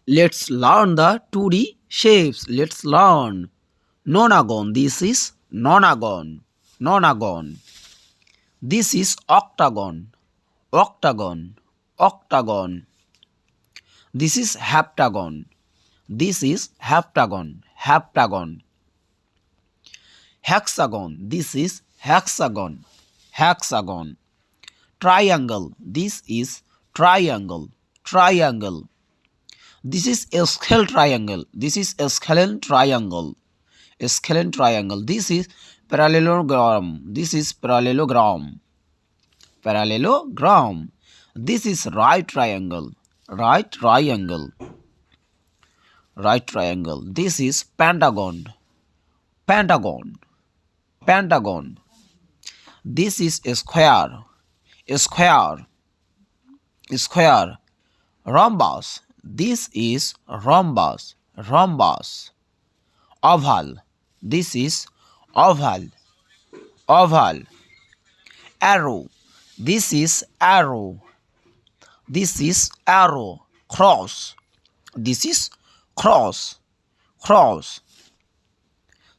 Let's learn the 2D shapes. Let's learn. Nonagon. This is nonagon. Nonagon. This is octagon. Octagon. Octagon. This is heptagon. This is heptagon. Heptagon. Hexagon. This is hexagon. Hexagon. Triangle. This is triangle. Triangle. This is a scale triangle. This is a scalene triangle. A scalene triangle. This is parallelogram. This is parallelogram. Parallelogram. This is right triangle. Right triangle. Right triangle. This is pentagon. Pentagon. Pentagon. This is a square. A square. A square. Rhombus. This is rhombus. Rhombus. Oval. This is oval. Oval. Arrow. This is arrow. This is arrow. Cross. This is cross. Cross.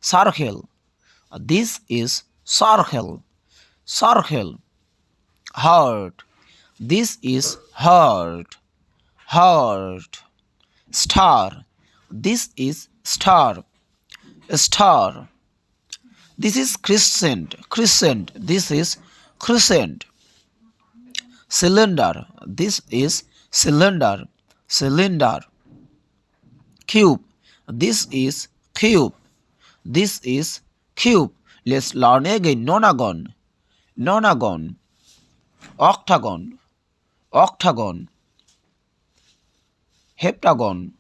Circle. This is circle. Circle. Heart. This is heart. Heart. Star. This is star. Star. This is crescent. Crescent. This is crescent. Cylinder. This is cylinder. Cylinder. Cube. This is cube. This is cube. Let's learn again. Nonagon. Nonagon. Octagon. Octagon. Heptagon.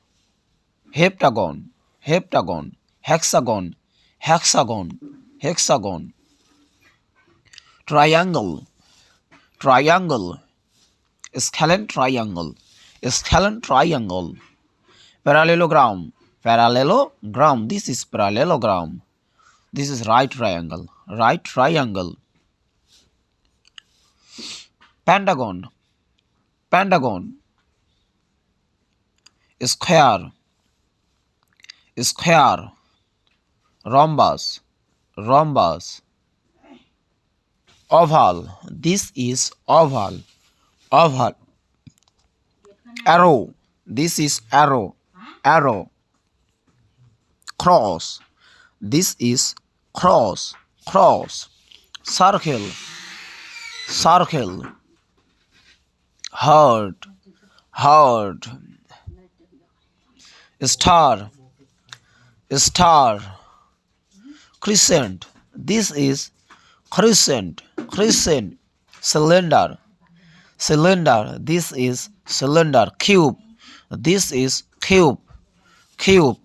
Heptagon. Heptagon. Hexagon. Hexagon. Hexagon. Triangle. Triangle. Scalene triangle. Scalene triangle. Parallelogram. Parallelogram. This is parallelogram. This is right triangle. Right triangle. Pentagon. Pentagon. Square. Square. Rhombus. Rhombus. Oval. This is oval. Oval. Arrow. This is arrow. Arrow. Cross. This is cross. Cross. Circle. Circle. Heart. Heart. Star. Star. Crescent. This is crescent. Crescent. Cylinder. Cylinder. This is cylinder. Cube. This is cube. Cube.